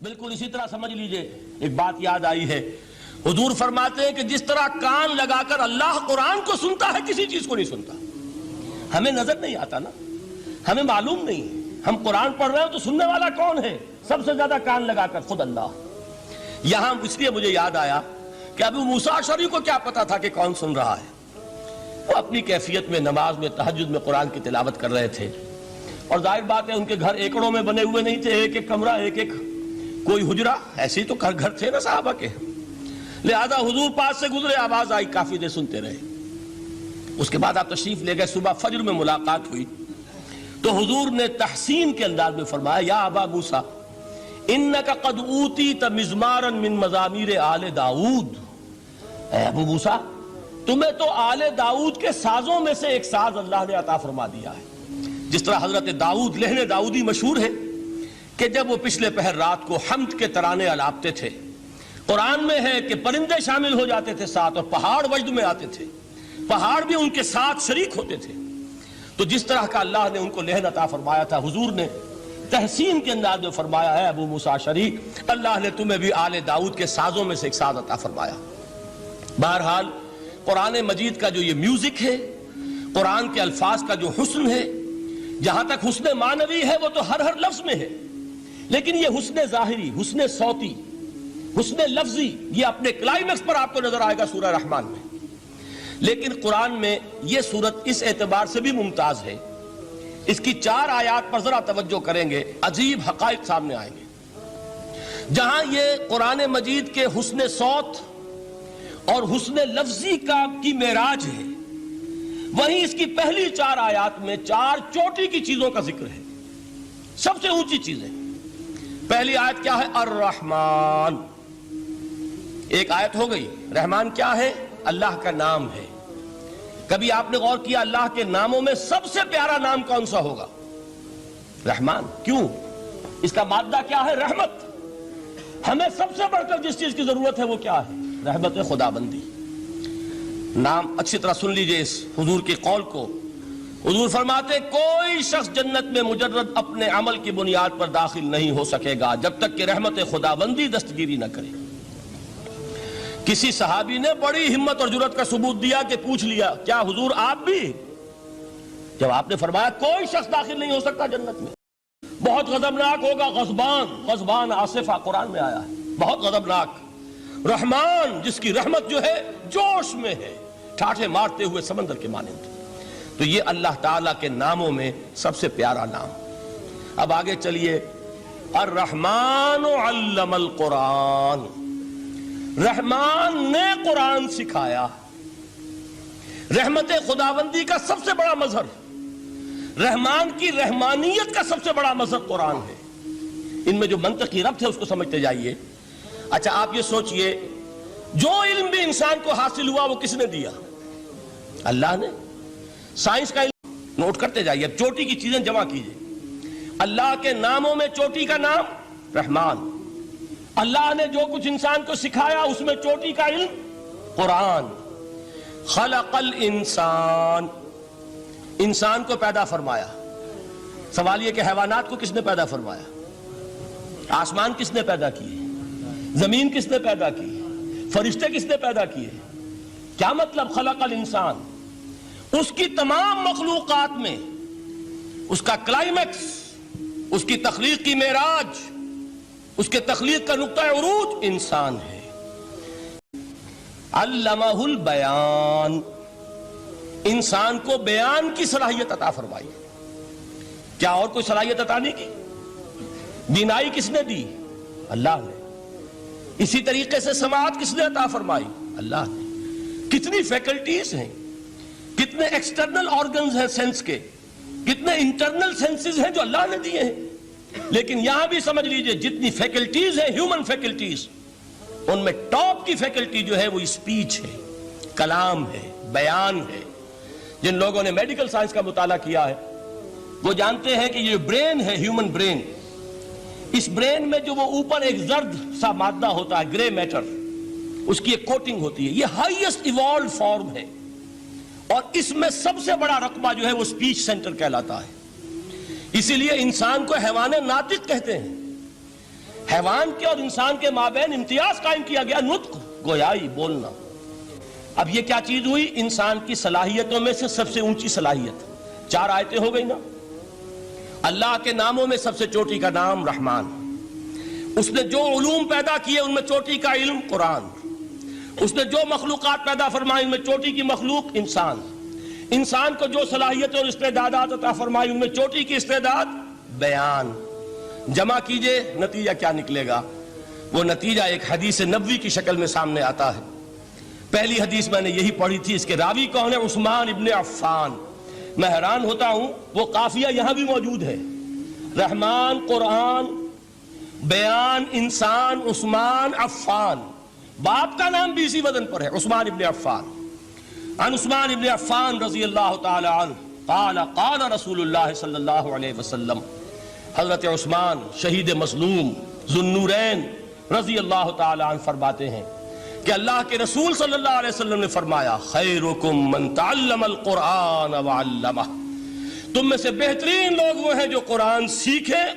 بالکل اسی طرح سمجھ لیجئے ایک بات یاد آئی ہے، حضور فرماتے ہیں کہ جس طرح کان لگا کر اللہ قرآن کو سنتا ہے کسی چیز کو نہیں سنتا. ہمیں نظر نہیں آتا نا، ہمیں معلوم نہیں، ہم قرآن پڑھ رہے ہیں تو سننے والا کون ہے؟ سب سے زیادہ کان لگا کر خود اللہ. یہاں اس لیے مجھے یاد آیا کہ ابو موسیٰ اشعری کو کیا پتا تھا کہ کون سن رہا ہے. وہ اپنی کیفیت میں نماز میں تہجد میں قرآن کی تلاوت کر رہے تھے، اور ظاہر بات ہے ان کے گھر ایکڑوں میں بنے ہوئے نہیں تھے، ایک ایک کمرہ، ایک ایک کوئی حجرہ، ایسے ہی تو گھر تھے نا صحابہ کے. لہذا حضور پاس سے گزرے، آواز آئی، کافی دیر سنتے رہے. اس کے بعد آپ تشریف لے گئے، صبح فجر میں ملاقات ہوئی تو حضور نے تحسین کے انداز میں فرمایا، یا ابا موسیٰ انک قد اوتیت مزمارا من مزامیر آل داؤد. اے ابو موسیٰ، تمہیں تو آل داؤد کے سازوں میں سے ایک ساز اللہ نے عطا فرما دیا ہے. جس طرح حضرت داؤد، لہن داؤدی مشہور ہے کہ جب وہ پچھلے پہر رات کو حمد کے ترانے الاپتے تھے، قرآن میں ہے کہ پرندے شامل ہو جاتے تھے ساتھ، اور پہاڑ وجد میں آتے تھے، پہاڑ بھی ان کے ساتھ شریک ہوتے تھے. تو جس طرح کا اللہ نے ان کو لہن عطا فرمایا تھا، حضور نے تحسین کے انداز میں فرمایا ہے، ابو موسیٰ اشعری، اللہ نے تمہیں بھی آل داؤد کے سازوں میں سے ایک ساز عطا فرمایا. بہرحال قرآن مجید کا جو یہ میوزک ہے، قرآن کے الفاظ کا جو حسن ہے، جہاں تک حسن معنوی ہے وہ تو ہر لفظ میں ہے، لیکن یہ حسن ظاہری، حسن صوتی، حسن لفظی، یہ اپنے کلائمیکس پر آپ کو نظر آئے گا سورہ رحمان میں. لیکن قرآن میں یہ سورت اس اعتبار سے بھی ممتاز ہے، اس کی 4 آیات پر ذرا توجہ کریں گے، عجیب حقائق سامنے آئیں گے. جہاں یہ قرآن مجید کے حسن صوت اور حسن لفظی کی معراج ہے، وہیں اس کی پہلی 4 آیات میں 4 چوٹی کی چیزوں کا ذکر ہے، سب سے اونچی چیزیں. پہلی آیت کیا ہے؟ الرحمن. ایک آیت ہو گئی. رحمان کیا ہے؟ اللہ کا نام ہے. کبھی آپ نے غور کیا اللہ کے ناموں میں سب سے پیارا نام کون سا ہوگا؟ رحمان. کیوں؟ اس کا مادہ کیا ہے؟ رحمت. ہمیں سب سے بڑھ کر جس چیز کی ضرورت ہے وہ کیا ہے؟ رحمت خدا بندی. نام اچھی طرح سن لیجئے اس حضور کے قول کو. حضور فرماتے کوئی شخص جنت میں مجرد اپنے عمل کی بنیاد پر داخل نہیں ہو سکے گا جب تک کہ رحمت خدا بندی دستگیری نہ کرے. کسی صحابی نے بڑی ہمت اور جرأت کا ثبوت دیا کہ پوچھ لیا، کیا حضور آپ بھی؟ جب آپ نے فرمایا کوئی شخص داخل نہیں ہو سکتا جنت میں، بہت غضبناک ہوگا. غضبان آصفہ قرآن میں آیا ہے، بہت غضبناک. رحمان جس کی رحمت جو ہے جوش میں ہے، ٹھاٹھے مارتے ہوئے سمندر کے مانند. تو یہ اللہ تعالیٰ کے ناموں میں سب سے پیارا نام. اب آگے چلیے. الرحمن علم القرآن. رحمان نے قرآن سکھایا. رحمت خداوندی کا سب سے بڑا مظہر، رحمان کی رحمانیت کا سب سے بڑا مظہر قرآن ہے. ان میں جو منطقی ربط ہے اس کو سمجھتے جائیے. اچھا آپ یہ سوچئے، جو علم بھی انسان کو حاصل ہوا وہ کس نے دیا؟ اللہ نے. سائنس کا علم نوٹ کرتے جائیے، اب چوٹی کی چیزیں جمع کیجئے. اللہ کے ناموں میں چوٹی کا نام رحمان. اللہ نے جو کچھ انسان کو سکھایا اس میں چوٹی کا علم قرآن. خلق الانسان. انسان کو پیدا فرمایا. سوال یہ کہ حیوانات کو کس نے پیدا فرمایا؟ آسمان کس نے پیدا کیے؟ زمین کس نے پیدا کی؟ فرشتے کس نے پیدا کیے؟ کیا مطلب خلق الانسان؟ اس کی تمام مخلوقات میں اس کا کلائمیکس، اس کی تخلیق کی معراج، اس کے تخلیق کا نقطہ عروج انسان ہے. علمہ البیان. انسان کو بیان کی صلاحیت عطا فرمائی. کیا اور کوئی صلاحیت عطا نہیں کی؟ بینائی کس نے دی؟ اللہ نے. اسی طریقے سے سماعت کس نے عطا فرمائی؟ اللہ نے. کتنی فیکلٹیز ہیں، کتنے ایکسٹرنل آرگنز ہیں سینس کے، کتنے انٹرنل سینسز ہیں جو اللہ نے دیے ہیں. لیکن یہاں بھی سمجھ لیجئے جتنی فیکلٹیز ہیں ہیومن فیکلٹیز، ان میں ٹاپ کی فیکلٹی جو ہے وہ اسپیچ ہے، کلام ہے، بیان ہے. جن لوگوں نے میڈیکل سائنس کا مطالعہ کیا ہے وہ جانتے ہیں کہ یہ برین ہے، ہیومن برین، اس برین میں جو وہ اوپر ایک زرد سا مادہ ہوتا ہے، گرے میٹر، اس کی ایک کوٹنگ ہوتی ہے، یہ ہائیسٹ ایوالوڈ فارم ہے. اور اس میں سب سے بڑا رقبہ جو ہے وہ سپیچ سینٹر کہلاتا ہے. اسی لیے انسان کو حیوان ناطق کہتے ہیں. حیوان کے اور انسان کے مابین امتیاز قائم کیا گیا، نطق، گویائی، بولنا۔ اب یہ کیا چیز ہوئی؟ انسان کی صلاحیتوں میں سے سب سے اونچی صلاحیت، 4 آیتیں ہو گئی نا۔ اللہ کے ناموں میں سب سے چوٹی کا نام رحمان، اس نے جو علوم پیدا کیے ان میں چوٹی کا علم قرآن، اس نے جو مخلوقات پیدا فرمائی ان میں چوٹی کی مخلوق انسان، انسان کو جو صلاحیت اور استعدادات عطا فرمائی ان میں چوٹی کی استعداد بیان۔ جمع کیجئے نتیجہ کیا نکلے گا؟ وہ نتیجہ ایک حدیث نبوی کی شکل میں سامنے آتا ہے۔ پہلی حدیث میں نے یہی پڑھی تھی، اس کے راوی کون ہے؟ عثمان ابن عفان۔ میں حیران ہوتا ہوں وہ قافیہ یہاں بھی موجود ہے، رحمان، قرآن، بیان، انسان، عثمان، عفان، باپ کا نام بھی اسی وزن پر ہے، عثمان ابن عفان۔ عن عثمان ابن عفان رضی اللہ تعالی عنہ قال قال رسول اللہ صلی اللہ علیہ وسلم، حضرت عثمان شہید مظلوم ذو النورین رضی اللہ تعالی عنہ فرماتے ہیں کہ اللہ کے رسول صلی اللہ علیہ وسلم نے فرمایا، خیرکم من تعلم القرآن وعلمہ، تم میں سے بہترین لوگ وہ ہیں جو قرآن سیکھیں